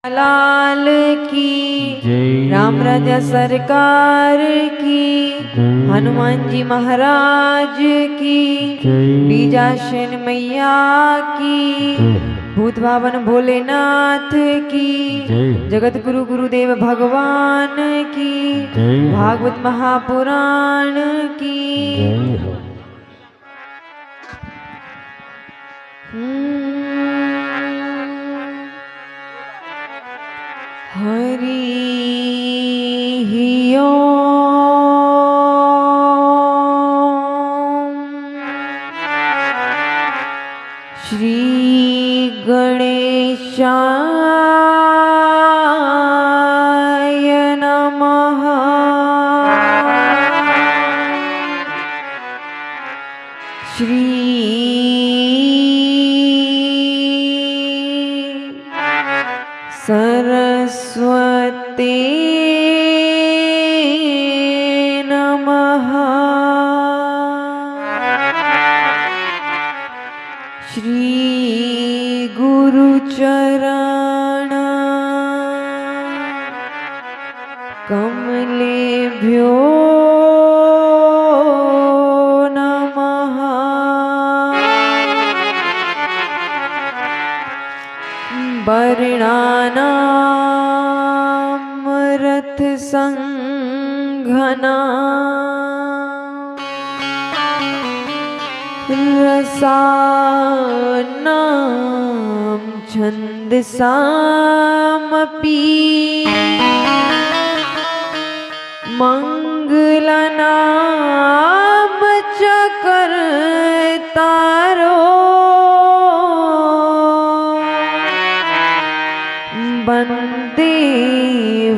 लाल की राम राजा सरकार की, हनुमान जी महाराज की, बीजासन मैया की, भूत भावन भोलेनाथ की, जगत गुरु गुरुदेव भगवान की, भागवत महापुराण की। हरि ओम। श्री गणेशाय नमः। श्री सरस्वती नमः। श्री गुरुचरण कमलेभ्यो नमः। वर्णानां रथ संघना रसानां छन्दसामपि मंगलानां च कर्तारो वन्दे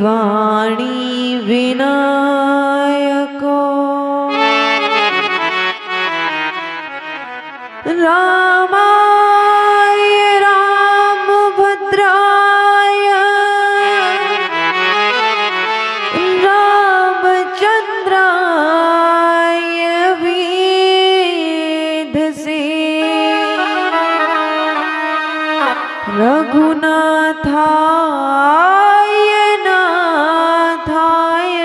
वाणी विनायको। रामाय रामभद्राय रामचन्द्राय वेधसे। रघुनाथाय नाथाय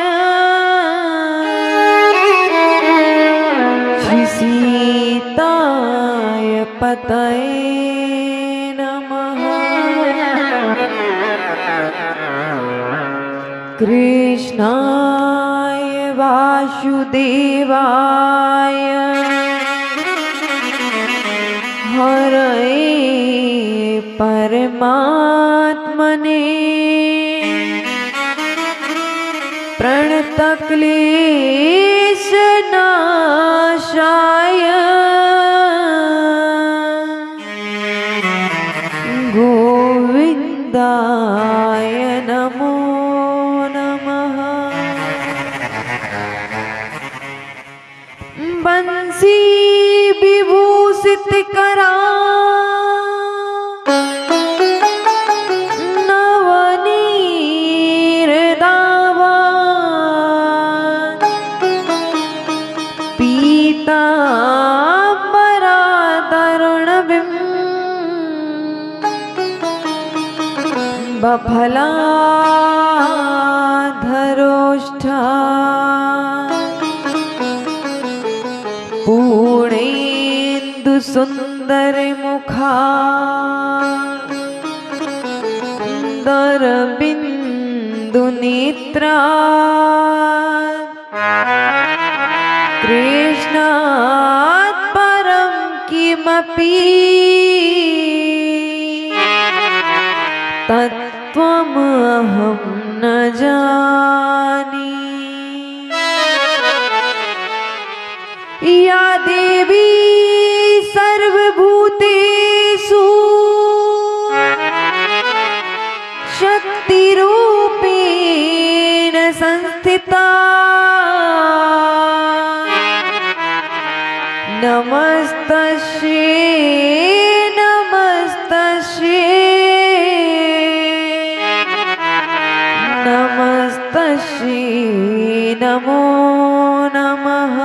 श्री सीताय पतये नमः। कृष्णाय वासुदेवाय हरये परमात्मने प्रणतक्लेशनाशाय गोविन्दाय नमो नमः। बंसी विभूषित करा बफलाधरोष्ठा पूर्णेन्दु सुंदर मुखा दरबिंदु नेत्रा कृष्णात् परं किमपि तत्त्वमहं न जानी। या देवी सर्वभूतेषु शक्तिरूपेण संस्थिता नमस्तस्यै नमस्तस्यै नमस्तस्यै नमो नमः।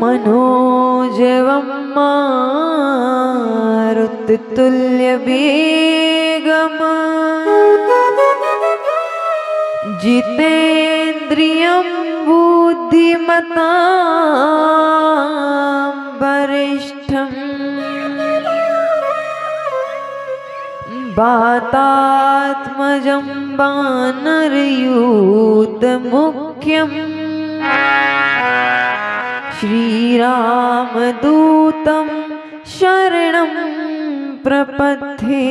मनोजवं मारुति तुल्य बेगम जितेन्द्रियं बुद्धिमतां वरिष्ठम् वातात्मजं वानरयूथमुख्यम् श्रीरामदूतं शरणं प्रपद्ये।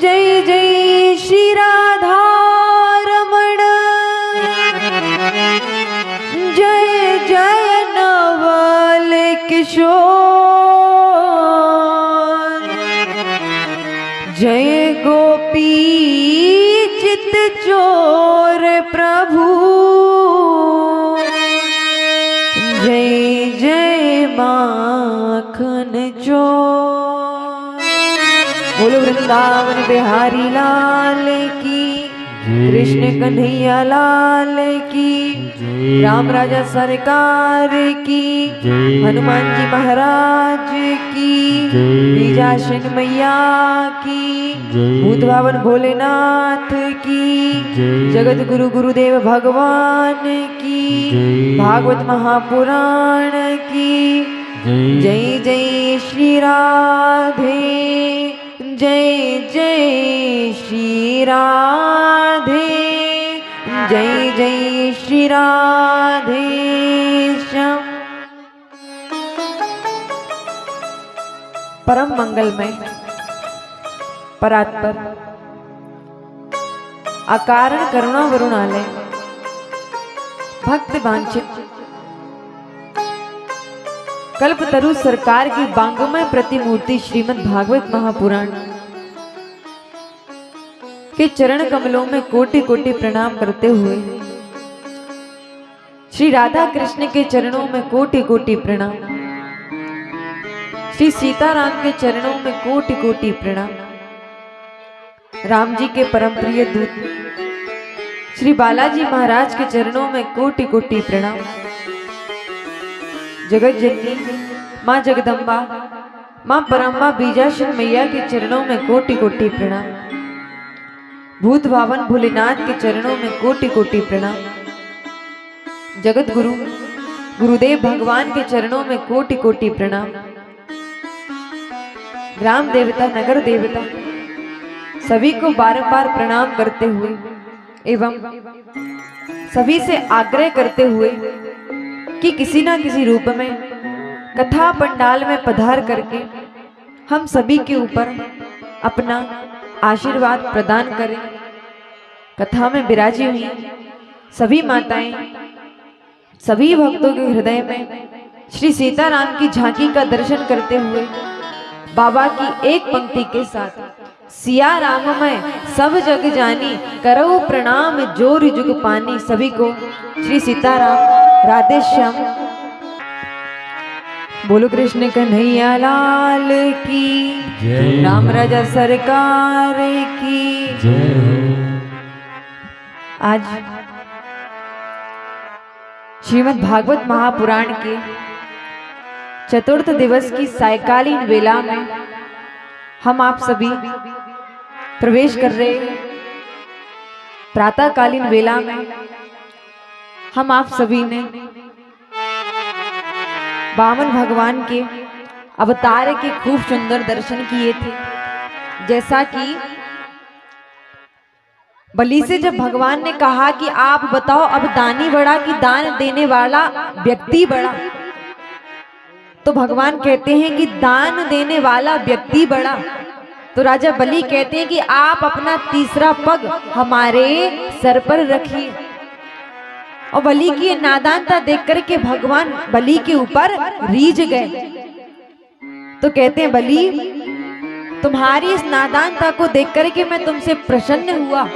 जय जय श्री राधारमण, जय जय नवल किशोर, जय गोपी चित चोर प्रभु, जय जय माखन चोर। बोलो वृंदावन बिहारी लाल की, कृष्ण कन्हैया लाल की, राम राजा सरकार की, हनुमान जी महाराज की, बीजासन मैया की, भूत भावन भोलेनाथ की, जगत गुरु गुरुदेव भगवान की, भागवत महापुराण की। जय जय श्री राधे, जय जय श्री राधे, जय जय श्री राधे श्याम। परम मंगलमय, परात्पर, अकारण करुणा वरुणालय, भक्त वांछित कल्पतरु सरकार की बांगमय प्रतिमूर्ति श्रीमद् भागवत महापुराण के चरण कमलों में कोटि कोटि प्रणाम करते हुए, श्री राधा कृष्ण के चरणों में कोटि कोटि प्रणाम, श्री सीताराम के चरणों में कोटि कोटि प्रणाम, राम जी के परम प्रिय दूत श्री बालाजी महाराज के चरणों में कोटि कोटि प्रणाम, जगत जननी माँ जगदम्बा माँ परम्बा बीजासन मैया के चरणों में कोटि कोटि प्रणाम, भूत भावन भोलेनाथ के चरणों में कोटि कोटि प्रणाम, जगत गुरु गुरुदेव भगवान के चरणों में कोटि कोटि प्रणाम, ग्राम देवता नगर देवता सभी को बारंबार प्रणाम करते हुए एवं सभी से आग्रह करते हुए कि किसी ना किसी रूप में कथा पंडाल में पधार करके हम सभी के ऊपर अपना आशीर्वाद प्रदान करें। कथा में विराजी हुई सभी माताएं, सभी भक्तों के हृदय में श्री सीताराम की झांकी का दर्शन करते हुए बाबा की एक पंक्ति के साथ, सिया राम मैं सब जग जानी, करऊ प्रणाम जोर जुग पानी। सभी को श्री सीताराम राधे श्याम। बोलो कृष्ण कन्हैया लाल की, राम राजा सरकार की। आज श्रीमद् भागवत महापुराण के चतुर्थ दिवस की सायकालीन वेला में हम आप सभी प्रवेश कर रहे हैं। प्रातःकालीन वेला में हम आप सभी ने वामन भगवान के अवतार के खूब सुंदर दर्शन किए थे। जैसा कि बलि से जब भगवान ने कहा कि आप बताओ अब दानी बड़ा कि दान देने वाला व्यक्ति बड़ा, तो भगवान कहते हैं कि दान देने वाला व्यक्ति बड़ा। तो राजा बलि कहते हैं कि आप अपना तीसरा पग हमारे सर पर रखिए। और बलि की नादानता देख करके भगवान बलि के ऊपर रीझ गए। तो कहते हैं बलि, तुम्हारी इस नादानता को देख करके मैं तुमसे प्रसन्न हुआ।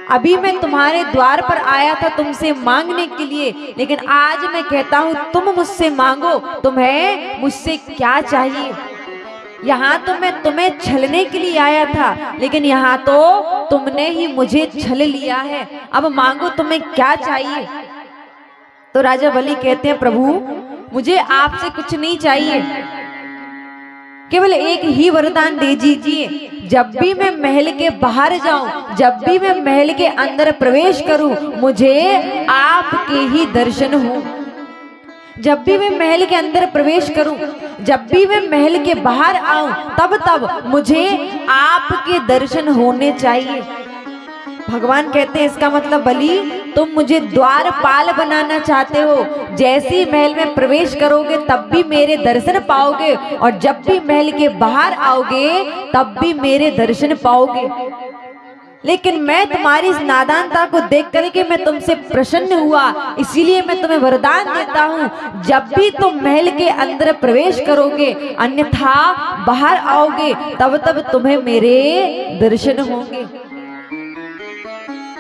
अभी मैं तुम्हारे द्वार पर आया था तुमसे मांगने के लिए, लेकिन आज मैं कहता हूं तुम मुझसे मांगो, तुम्हें मुझसे क्या चाहिए। यहाँ तो मैं तुम्हें छलने के लिए आया था, लेकिन यहाँ तो तुमने ही मुझे छल लिया है। अब मांगो तुम्हें क्या चाहिए। तो राजा बलि कहते हैं प्रभु मुझे आपसे कुछ नहीं चाहिए, केवल एक ही वरदान दे दीजिए। जब भी मैं महल के बाहर जाऊं, जब भी मैं महल के अंदर प्रवेश करूं, मुझे आपके ही दर्शन हो। जब भी मैं महल के अंदर प्रवेश करूं, जब भी मैं महल के बाहर आऊं, तब तब मुझे आपके दर्शन होने चाहिए। भगवान कहते हैं इसका मतलब बलि, तुम मुझे द्वारपाल बनाना चाहते हो। जैसे महल में प्रवेश करोगे तब भी मेरे दर्शन पाओगे, और जब भी महल के बाहर आओगे तब भी मेरे दर्शन पाओगे। लेकिन मैं तुम्हारी इस नादानता को देख करके मैं तुमसे प्रसन्न हुआ, इसीलिए मैं तुम्हें वरदान देता हूँ, जब भी तुम महल के अंदर प्रवेश करोगे, अन्यथा बाहर आओगे, तब तब तुम्हें मेरे दर्शन होंगे।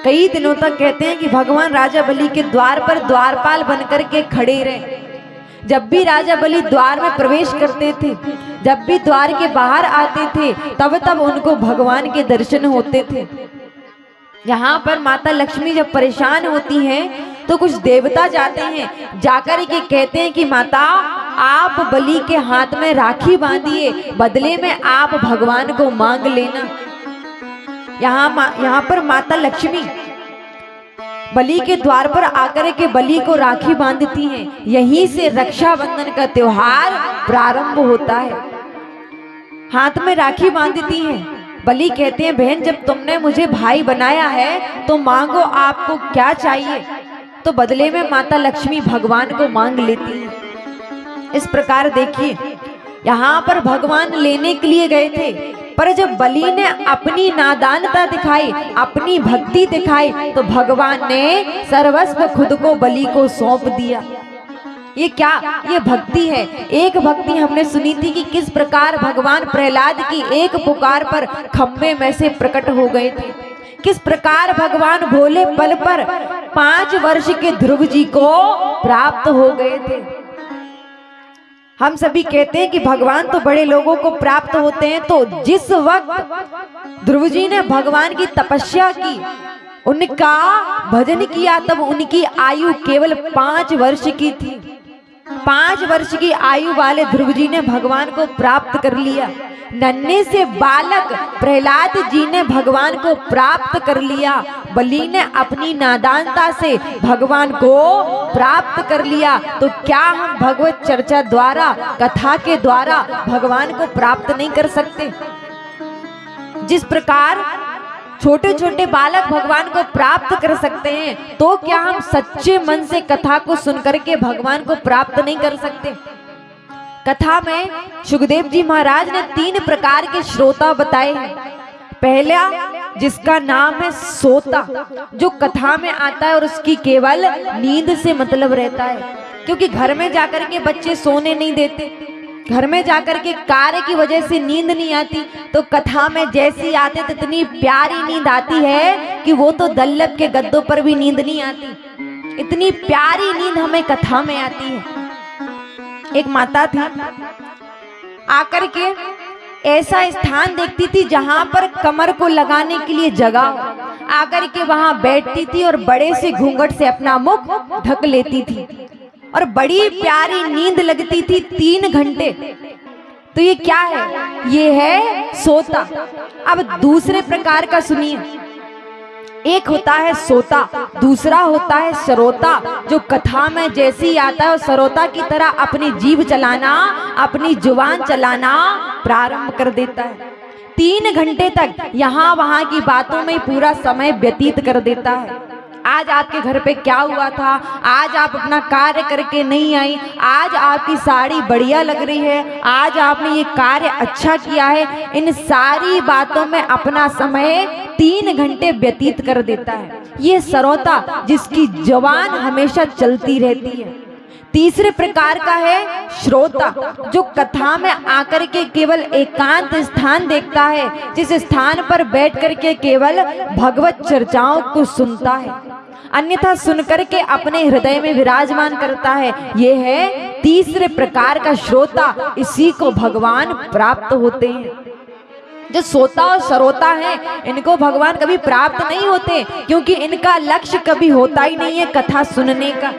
कई दिनों तक कहते हैं कि भगवान राजा बलि के द्वार पर द्वारपाल बनकर के खड़े रहे। जब भी राजा बलि द्वार में प्रवेश करते थे, जब भी द्वार के बाहर आते थे, तब तब उनको भगवान के दर्शन होते थे। यहाँ पर माता लक्ष्मी जब परेशान होती हैं तो कुछ देवता जाते हैं, जाकर के कहते हैं कि माता आप बलि के हाथ में राखी बांधिए, बदले में आप भगवान को मांग लेना। यहाँ पर माता लक्ष्मी बलि के द्वार पर आकर के बलि को राखी बांधती हैं। यहीं से रक्षाबंधन का त्योहार प्रारंभ होता है। हाथ में राखी बांधती हैं। बलि कहते हैं बहन, जब तुमने मुझे भाई बनाया है तो मांगो आपको क्या चाहिए। तो बदले में माता लक्ष्मी भगवान को मांग लेती है। इस प्रकार देखिए, यहाँ पर भगवान लेने के लिए गए थे, पर जब बलि ने अपनी नादानता दिखाई, अपनी भक्ति दिखाई, तो भगवान ने सर्वस्व खुद को बलि को सौंप दिया। ये क्या, ये भक्ति है। एक भक्ति हमने सुनी थी कि किस प्रकार भगवान प्रहलाद की एक पुकार पर खम्भे में से प्रकट हो गए थे, किस प्रकार भगवान भोले पल पर 5 वर्ष के ध्रुव जी को प्राप्त हो गए थे। हम सभी कहते हैं कि भगवान तो बड़े लोगों को प्राप्त होते हैं, तो जिस वक्त ध्रुव जी ने भगवान की तपस्या की, उनका भजन किया, तब उनकी आयु केवल 5 वर्ष की थी। 5 वर्ष की आयु वाले ध्रुव जी ने भगवान को प्राप्त कर लिया। नन्हे से बालक प्रहलाद जी ने भगवान को प्राप्त कर लिया। बलि ने अपनी नादानता से भगवान को प्राप्त कर लिया। तो क्या हम भगवत चर्चा द्वारा, कथा के द्वारा भगवान को प्राप्त नहीं कर सकते? जिस प्रकार छोटे छोटे बालक भगवान को प्राप्त कर सकते हैं, तो क्या हम सच्चे मन से कथा को सुनकर के भगवान को प्राप्त नहीं कर सकते? कथा में सुखदेव जी महाराज ने 3 प्रकार के श्रोता बताए हैं। पहला, जिसका नाम है सोता, जो कथा में आता है और उसकी केवल नींद से मतलब रहता है, क्योंकि घर में जाकर के बच्चे सोने नहीं देते, घर में जाकर के कार्य की वजह से नींद नहीं आती, तो कथा में जैसी आते तो इतनी प्यारी नींद आती है कि वो तो दल्लभ के गद्दों पर भी नींद नहीं आती। इतनी प्यारी नींद हमें कथा में आती है। एक माता थी, आकर के ऐसा स्थान देखती थी जहां पर कमर को लगाने के लिए जगह हो, आकर के वहां बैठती थी और बड़े से घूंघट से अपना मुख ढक लेती थी और बड़ी प्यारी नींद लगती थी 3 घंटे। तो ये क्या है? ये है सोता। अब दूसरे प्रकार का सुनिए, एक होता है सोता, दूसरा होता है सरोता, जो कथा में जैसी आता है सरोता की तरह अपनी जीभ चलाना, अपनी जुबान चलाना प्रारंभ कर देता है। 3 घंटे तक यहाँ वहाँ की बातों में पूरा समय व्यतीत कर देता है। आज आपके घर पे क्या हुआ था, आज आप अपना कार्य करके नहीं आई, आज आपकी साड़ी बढ़िया लग रही है, आज आपने ये कार्य अच्छा किया है, इन सारी बातों में अपना समय 3 घंटे व्यतीत कर देता है। ये सरोता, जिसकी जुबान हमेशा चलती रहती है। तीसरे प्रकार का है श्रोता, जो कथा में आकर के केवल एकांत स्थान देखता है, जिस स्थान पर बैठ करके केवल भगवत चर्चाओं को सुनता है, अन्यथा सुनकर के अपने हृदय में विराजमान करता है। ये है तीसरे प्रकार का श्रोता, इसी को भगवान प्राप्त होते हैं। जो सोता और सरोता है, इनको भगवान कभी प्राप्त नहीं होते, क्योंकि इनका लक्ष्य कभी होता ही नहीं है कथा सुनने का।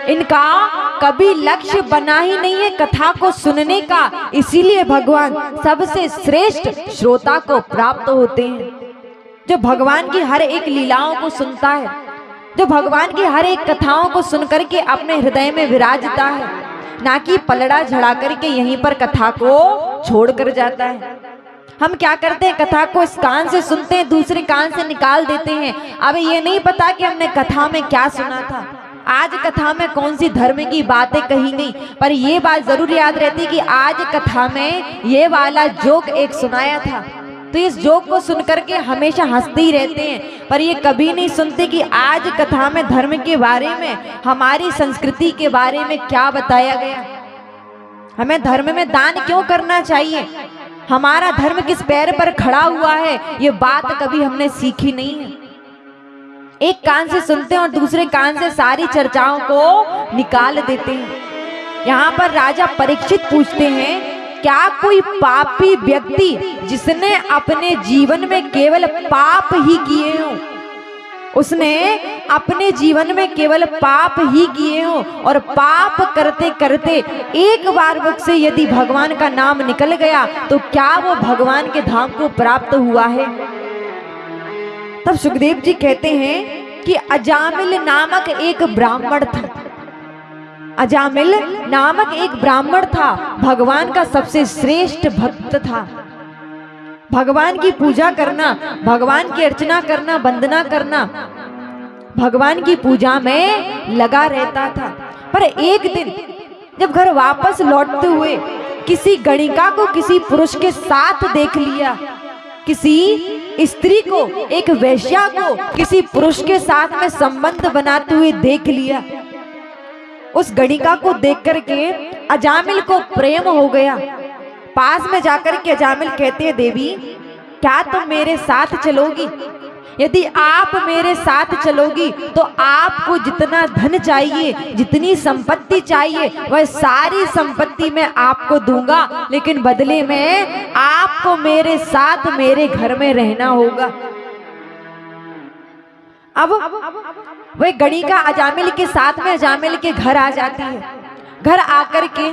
इनका कभी लक्ष्य बना ही नहीं है कथा को सुनने का, इसीलिए भगवान सबसे श्रेष्ठ श्रोता को प्राप्त होते हैं। जो भगवान की हर एक लीलाओं को सुनता है, जो भगवान की हर एक कथाओं को सुनकर के अपने हृदय में विराजता है, ना कि पलड़ा झड़ा करके यहीं पर कथा को छोड़ कर जाता है। हम क्या करते हैं, कथा को इस कान से सुनते हैं, दूसरे कान से निकाल देते हैं। अब ये नहीं पता कि हमने कथा में क्या सुना था, आज कथा में कौन सी धर्म की बातें कही गई, पर ये बात जरूर याद रहती कि आज कथा में ये वाला जोक एक सुनाया था, तो इस जोक को सुनकर के हमेशा हंसते ही रहते हैं। पर ये कभी नहीं सुनते कि आज कथा में धर्म के बारे में, हमारी संस्कृति के बारे में क्या बताया गया, हमें धर्म में दान क्यों करना चाहिए, हमारा धर्म किस पैर पर खड़ा हुआ है, ये बात कभी हमने सीखी नहीं है। एक कान से सुनते हैं और दूसरे कान से सारी चर्चाओं को निकाल देते हैं। यहाँ पर राजा परीक्षित पूछते हैं, क्या कोई पापी व्यक्ति जिसने अपने जीवन में केवल पाप ही किए हो, उसने अपने जीवन में केवल पाप ही किए हो और पाप करते करते एक बार मुख से यदि भगवान का नाम निकल गया तो क्या वो भगवान के धाम को प्राप्त हुआ है? तब सुखदेव जी कहते हैं कि अजामिल नामक एक ब्राह्मण था। अजामिल नामक एक ब्राह्मण था, भगवान का सबसे श्रेष्ठ भक्त था। भगवान की पूजा करना, भगवान की अर्चना करना, वंदना करना, भगवान की पूजा में लगा रहता था। पर एक दिन जब घर वापस लौटते हुए किसी गणिका को किसी पुरुष के साथ देख लिया, किसी स्त्री को, एक वेश्या को किसी पुरुष के साथ में संबंध बनाते हुए देख लिया, उस गणिका को देख करके अजामिल को प्रेम हो गया। पास में जाकर के अजामिल कहते हैं, देवी क्या तुम मेरे साथ चलोगी? यदि आप मेरे साथ चलोगी तो आपको जितना धन चाहिए, जितनी संपत्ति चाहिए, वह सारी संपत्ति मैं आपको दूंगा, लेकिन बदले में आपको मेरे साथ मेरे घर में रहना होगा। अब वह गणिका अजामिल के साथ में अजामिल के घर आ जाती है। घर आकर के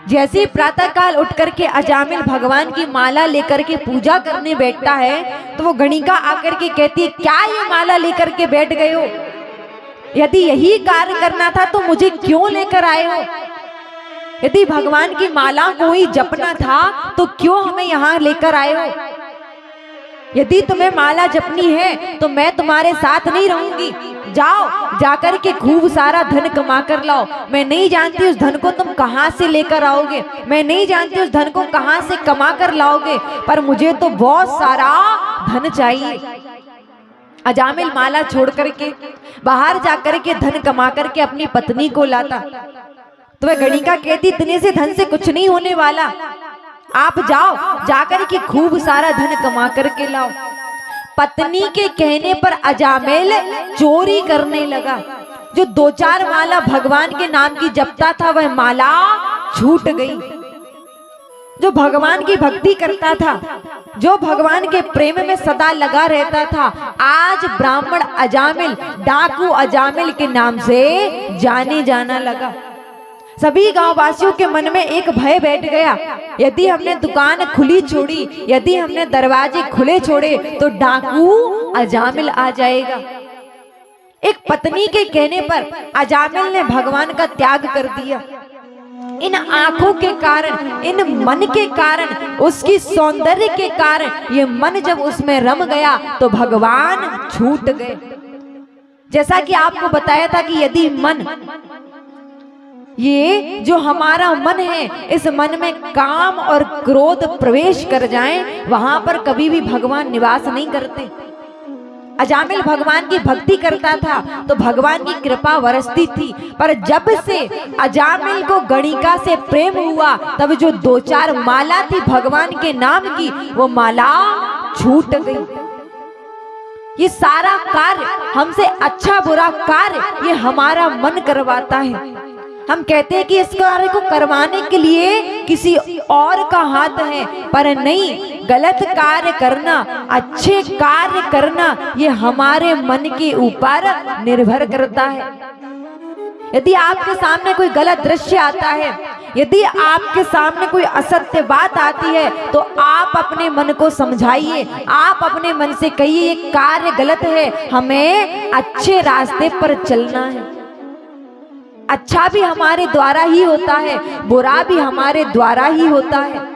जैसे ही प्रातः काल उठ करके अजामिल भगवान की माला लेकर के पूजा करने बैठता है तो वो गणिका आकर के कहती है, क्या ये माला लेकर के बैठ गए हो? यदि यही कार्य करना था तो मुझे क्यों लेकर आए हो? यदि भगवान की माला को ही जपना था तो क्यों हमें यहाँ लेकर आए हो? यदि तुम्हें माला जपनी है तो मैं तुम्हारे साथ नहीं रहूंगी, जाओ जाकर के खूब सारा धन कमा कर लाओ। मैं नहीं जानती उस धन को तुम कहां से लेकर आओगे, मैं नहीं जानती उस धन को कहां से कमा कर लाओगे, पर मुझे तो बहुत सारा धन चाहिए। अजामिल माला छोड़ करके बाहर जाकर के धन कमा करके अपनी पत्नी को लाता, तो वह गणिका कहती, इतने से धन से कुछ नहीं होने वाला, आप जाओ जाकर के खूब सारा धन कमा करके लाओ। पत्नी के कहने पर अजामिल चोरी करने लगा। जो 2-4 माला भगवान के नाम की जपता था वह माला छूट गई। जो भगवान की भक्ति करता था, जो भगवान के प्रेम में सदा लगा रहता था, आज ब्राह्मण अजामिल, डाकू अजामिल के नाम से जाने जाना लगा। सभी गांव वासियों के मन में एक भय बैठ गया, यदि हमने दुकान खुली छोड़ी, यदि हमने दरवाजे खुले छोड़े तो डाकू अजामिल आ जाएगा। एक पत्नी के कहने पर अजामिल ने भगवान का त्याग कर दिया। इन आंखों के कारण, इन मन के कारण, उसकी सौंदर्य के कारण ये मन जब उसमें रम गया तो भगवान छूट गए। जैसा कि आपको बताया था कि यदि मन, ये जो हमारा मन है, इस मन में काम और क्रोध प्रवेश कर जाएं, वहां पर कभी भी भगवान निवास नहीं करते। अजामिल भगवान की भक्ति करता था तो भगवान की कृपा बरसती थी, पर जब से अजामिल को गणिका से प्रेम हुआ तब जो 2-4 माला थी भगवान के नाम की, वो माला छूट गई। ये सारा कार्य हमसे, अच्छा बुरा कार्य ये हमारा मन करवाता है। हम कहते हैं कि इस कार्य को करवाने के लिए किसी और का हाथ है, पर नहीं, गलत कार्य करना, अच्छे कार्य करना, ये हमारे मन के ऊपर निर्भर करता है। यदि आपके सामने कोई गलत दृश्य आता है, यदि आपके सामने कोई असत्य बात आती है, तो आप अपने मन को समझाइए, आप अपने मन से कहिए ये कार्य गलत है, हमें अच्छे रास्ते पर चलना है। अच्छा भी हमारे द्वारा ही होता है, बुरा भी हमारे द्वारा ही होता है।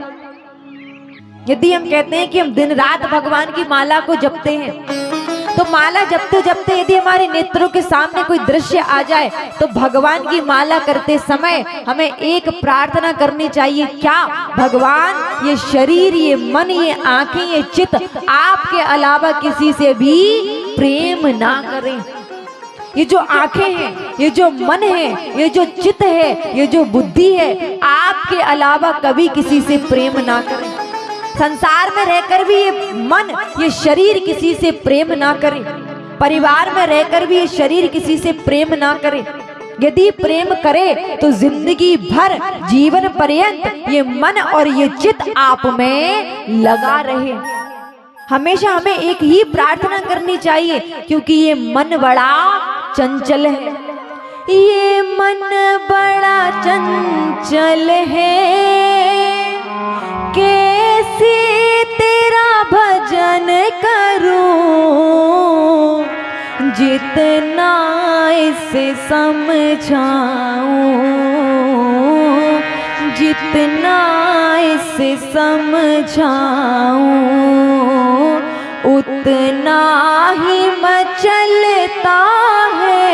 यदि हम कहते हैं कि हम दिन रात भगवान की माला को जपते हैं, तो माला जपते जपते यदि हमारे नेत्रों के सामने कोई दृश्य आ जाए, तो भगवान की माला करते समय हमें एक प्रार्थना करनी चाहिए, क्या? भगवान, ये शरीर, ये मन, ये आंखें, ये चित्त आपके अलावा किसी से भी प्रेम ना करें। ये जो आंखें हैं, ये जो मन है, ये जो चित्त है, ये जो बुद्धि है, आपके अलावा कभी किसी से प्रेम ना करें। संसार में रहकर भी ये मन, ये शरीर किसी से प्रेम ना करे। परिवार में रहकर भी ये शरीर किसी से प्रेम ना करे। यदि प्रेम करे तो जिंदगी भर, जीवन पर्यंत ये मन और ये चित्त आप में लगा रहे। हमेशा हमें एक ही प्रार्थना करनी चाहिए, क्योंकि ये मन बड़ा चंचल है। ये मन बड़ा चंचल है, कैसे तेरा भजन करूं, जितना इसे समझाऊं, जितना इसे समझाऊं, उतना ही मचलता है।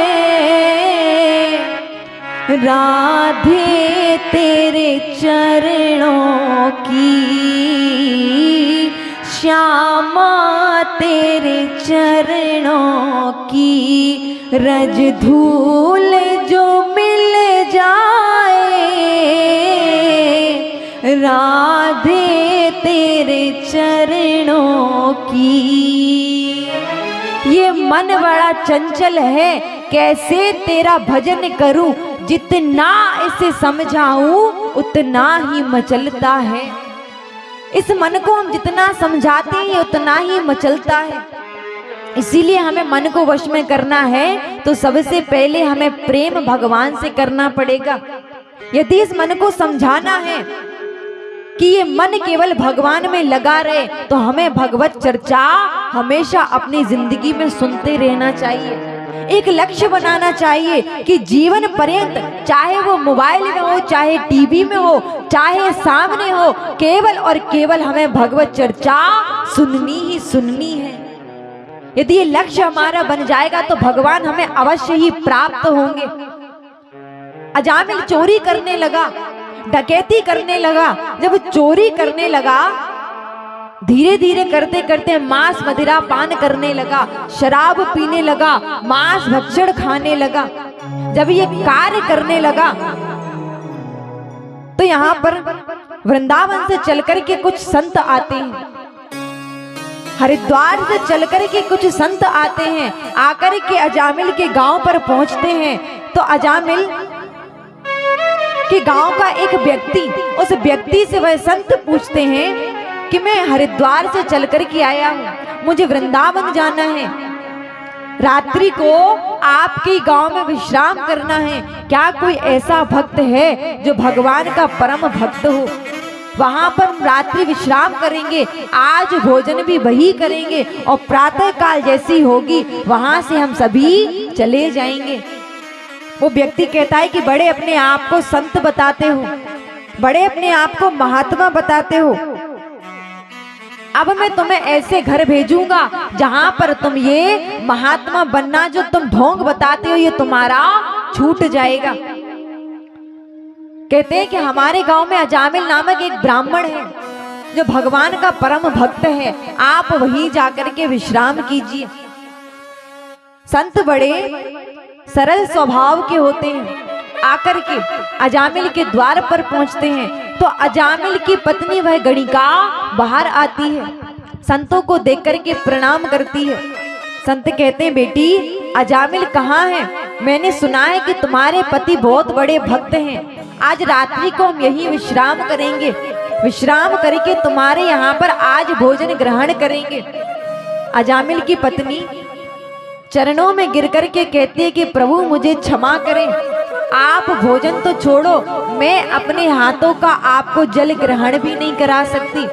राधे तेरे चरणों की, श्यामा तेरे चरणों की, रज धूल जो मिल जाए, राधे तेरे चरणों की। ये मन बड़ा चंचल है, कैसे तेरा भजन करूं, जितना इसे समझाऊं उतना ही मचलता है। इस मन को हम जितना समझाते हैं उतना ही मचलता है। इसीलिए हमें मन को वश में करना है तो सबसे पहले हमें प्रेम भगवान से करना पड़ेगा। यदि इस मन को समझाना है कि ये मन केवल भगवान में लगा रहे, तो हमें भगवत चर्चा हमेशा अपनी जिंदगी में सुनते रहना चाहिए। एक लक्ष्य बनाना चाहिए कि जीवन पर्यंत, चाहे वो मोबाइल में हो, चाहे टीवी में हो, चाहे सामने हो, केवल और केवल हमें भगवत चर्चा सुननी ही सुननी है। यदि ये लक्ष्य हमारा बन जाएगा तो भगवान हमें अवश्य ही प्राप्त होंगे। अजामिल चोरी करने लगा, डकैती करने लगा। जब चोरी करने लगा, धीरे धीरे करते करते मांस मदिरा पान करने लगा, शराब पीने लगा, मांस भक्षण खाने लगा। जब ये कार्य करने लगा तो यहाँ पर वृंदावन से चलकर के कुछ संत आते हैं, हरिद्वार से चलकर के कुछ संत आते हैं, आकर के अजामिल के गांव पर पहुंचते हैं। तो अजामिल के गांव का एक व्यक्ति, उस व्यक्ति से वह संत पूछते हैं कि मैं हरिद्वार से चलकर के आया हूँ, मुझे वृंदावन जाना है, रात्रि को आपके गांव में विश्राम करना है। क्या कोई ऐसा भक्त है जो भगवान का परम भक्त हो? वहां पर हम रात्रि विश्राम करेंगे, आज भोजन भी वही करेंगे और प्रातः काल जैसी होगी वहां से हम सभी चले जाएंगे। वो व्यक्ति कहता है कि बड़े अपने आप को संत बताते हो, बड़े अपने आप को महात्मा बताते हो, अब मैं तुम्हें ऐसे घर भेजूंगा जहां पर तुम ये महात्मा बनना जो तुम ढोंग बताते हो ये तुम्हारा छूट जाएगा। कहते हैं कि हमारे गांव में अजामिल नामक एक ब्राह्मण है जो भगवान का परम भक्त है, आप वहीं जाकर के विश्राम कीजिए। संत बड़े सरल स्वभाव के होते हैं, आकर के अजामिल के द्वार पर पहुंचते हैं तो अजामिल की पत्नी वह गणिका बाहर आती है, संतों को देख करके प्रणाम करती है। संत कहते हैं बेटी अजामिल कहाँ है? मैंने सुना है कि तुम्हारे पति बहुत बड़े भक्त हैं, आज रात्रि को हम यहीं विश्राम करेंगे, विश्राम करके तुम्हारे यहाँ पर आज भोजन ग्रहण करेंगे। अजामिल की पत्नी चरणों में गिर करके कहती है कि प्रभु मुझे क्षमा करें, आप भोजन तो छोड़ो, मैं अपने हाथों का आपको जल ग्रहण भी नहीं करा सकती।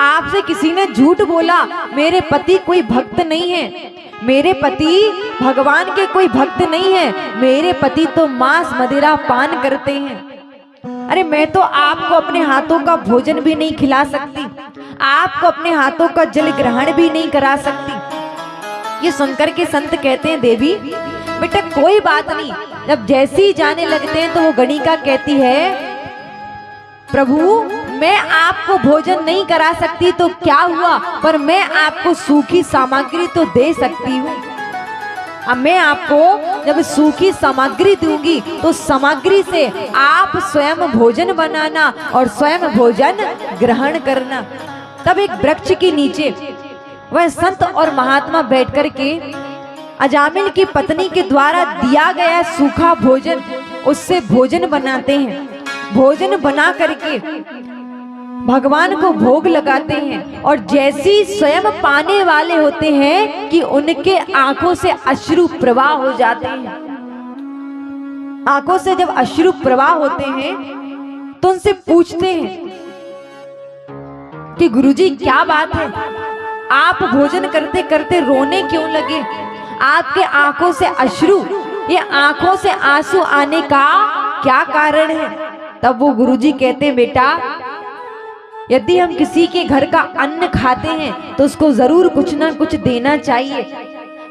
आपसे किसी ने झूठ बोला, मेरे पति कोई भक्त नहीं है, मेरे पति भगवान के कोई भक्त नहीं है, मेरे पति तो मांस मदिरा पान करते हैं। अरे मैं तो आपको अपने हाथों का भोजन भी नहीं खिला सकती, आपको अपने हाथों का जल ग्रहण भी नहीं करा सकती। ये सुनकर के संत कहते हैं, देवी बेटा कोई बात नहीं। जब जैसे ही जाने लगते हैं तो वो गणिका कहती है, प्रभु मैं आपको भोजन नहीं करा सकती तो क्या हुआ, पर मैं आपको सूखी सामग्री तो दे सकती हूँ। अब मैं आपको जब सूखी सामग्री दूंगी तो सामग्री से आप स्वयं भोजन बनाना और स्वयं भोजन ग्रहण करना। तब एक वृक्ष के नीचे वह संत और महात्मा बैठ कर के अजामिल की पत्नी के द्वारा दिया गया सूखा भोजन, उससे भोजन बनाते हैं। भोजन बना करके भगवान को भोग लगाते हैं और जैसी स्वयं पाने वाले होते हैं कि उनके आंखों से अश्रु प्रवाह हो जाते हैं। आंखों से जब अश्रु प्रवाह होते हैं तो उनसे पूछते हैं कि गुरुजी क्या बात है, आप भोजन करते करते रोने क्यों लगे, आपके आंखों से अश्रु, ये आंखों से आंसू आने का क्या कारण है। तब वो गुरुजी कहते, बेटा यदि हम किसी के घर का अन्न खाते हैं तो उसको जरूर कुछ ना कुछ देना चाहिए।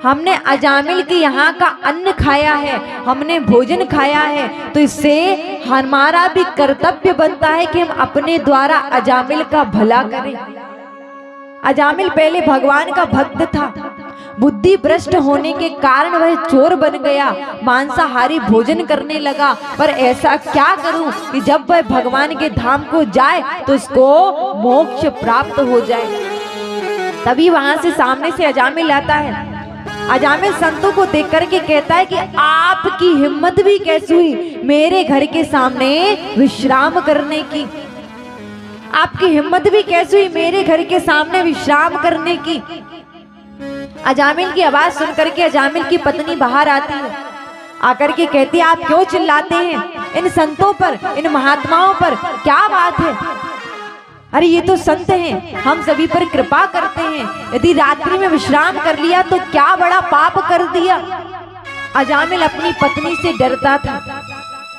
हमने अजामिल के यहाँ का अन्न खाया है, हमने भोजन खाया है, तो इससे हमारा भी कर्तव्य बनता है कि हम अपने द्वारा अजामिल का भला करें। अजामिल पहले भगवान का भक्त था, बुद्धि भ्रष्ट होने के कारण वह चोर बन गया, मांसाहारी भोजन करने लगा। पर ऐसा क्या करूं कि जब वह भगवान के धाम को जाए तो उसको मोक्ष प्राप्त हो जाए। तभी वहां से सामने से अजामिल आता है। अजामिल संतों को देख करके कहता है कि आपकी हिम्मत भी कैसी हुई मेरे घर के सामने विश्राम करने की, आपकी हिम्मत भी कैसी हुई मेरे घर के सामने विश्राम करने की। अजामिल की आवाज सुनकर के अजामिल की पत्नी बाहर आती है, आकर के कहती है, आप क्यों चिल्लाते हैं इन संतों पर, इन महात्माओं पर, क्या बात है। अरे ये तो संत हैं, हम सभी पर कृपा करते हैं, यदि रात्रि में विश्राम कर लिया तो क्या बड़ा पाप कर दिया। अजामिल अपनी पत्नी से डरता था,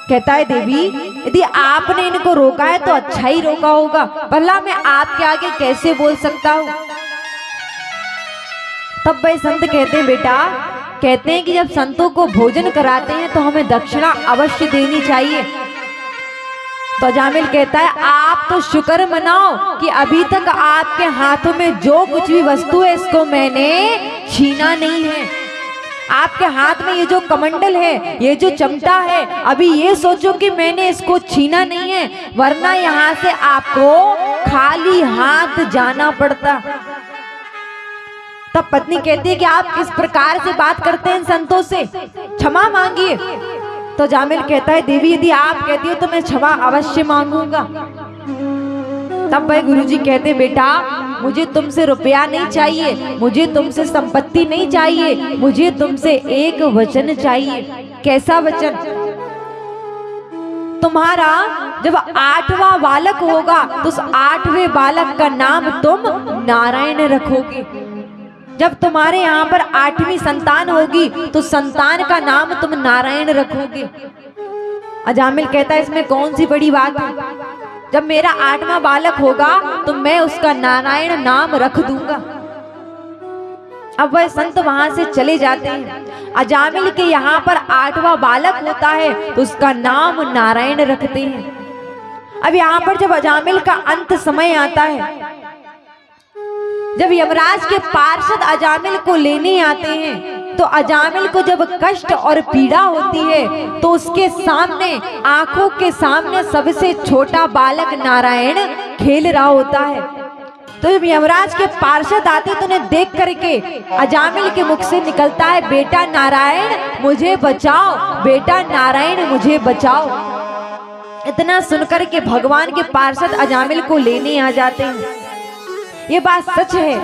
कहता है, देवी यदि आपने इनको रोका है तो अच्छा ही रोका होगा, भला मैं आपके आगे कैसे बोल सकता हूँ। तब भाई संत कहते हैं, बेटा कहते हैं कि जब संतों को भोजन कराते हैं तो हमें दक्षिणा अवश्य देनी चाहिए। तो अजामिल कहता है, आप तो शुक्र मनाओ कि अभी तक आपके हाथों में जो कुछ भी वस्तु है इसको मैंने छीना नहीं है। आपके हाथ में ये जो कमंडल है, ये जो चमटा है, अभी ये सोचो कि मैंने इसको छीना नहीं है, वरना यहाँ से आपको खाली हाथ जाना पड़ता। तब पत्नी कहती है कि आप किस प्रकार से बात करते हैं इन संतों से, क्षमा मांगिए। तो जामिल कहता है, देवी यदि आप कहती हो तो मैं क्षमा अवश्य मांगूंगा। तब भाई गुरुजी कहते, बेटा मुझे तुमसे रुपया नहीं चाहिए, मुझे तुमसे संपत्ति नहीं चाहिए, मुझे तुमसे एक वचन चाहिए। कैसा वचन? तुम्हारा जब 8वां बालक होगा तो उस 8वें बालक का नाम तुम नारायण रखोगे। जब तुम्हारे यहाँ पर 8वीं संतान होगी तो संतान का नाम तुम नारायण रखोगे। अजामिल कहता है, इसमें कौन सी बड़ी बात है, जब मेरा 8वां बालक होगा तो मैं उसका नारायण नाम रख दूंगा। अब वह संत वहां से चले जाते हैं। अजामिल के यहाँ पर 8वां बालक होता है तो उसका नाम नारायण रखते हैं। अब यहाँ पर जब अजामिल का अंत समय आता है, जब यमराज के पार्षद अजामिल को लेने आते हैं, तो अजामिल को जब कष्ट और पीड़ा होती है तो उसके सामने, आंखों के सामने सबसे छोटा बालक नारायण खेल रहा होता है। तो जब यमराज के पार्षद आते तो उन्हें देख करके अजामिल के मुख से निकलता है, बेटा नारायण मुझे बचाओ, बेटा नारायण मुझे बचाओ। इतना सुनकर के भगवान के पार्षद अजामिल को लेने आ जाते हैं। ये बात सच है,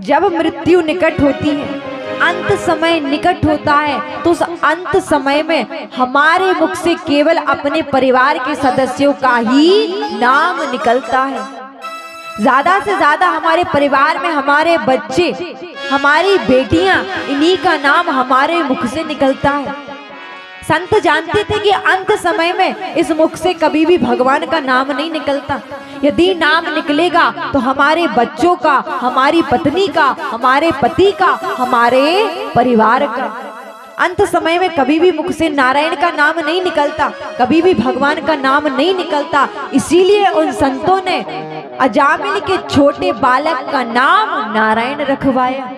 जब मृत्यु निकट होती है, अंत समय निकट होता है तो उस अंत समय में हमारे मुख से केवल अपने परिवार के सदस्यों का ही नाम निकलता है। ज्यादा से ज्यादा हमारे परिवार में हमारे बच्चे, हमारी बेटियां, इन्हीं का नाम हमारे मुख से निकलता है। संत जानते थे कि अंत समय में इस मुख से कभी भी भगवान का नाम नहीं निकलता। यदि नाम निकलेगा तो हमारे बच्चों का, हमारी पत्नी का, हमारे पति का, हमारे परिवार का। अंत समय में कभी भी मुख से नारायण का नाम नहीं निकलता, कभी भी भगवान का नाम नहीं निकलता। इसीलिए उन संतों ने अजामिल के छोटे बालक का नाम नारायण रखवाया।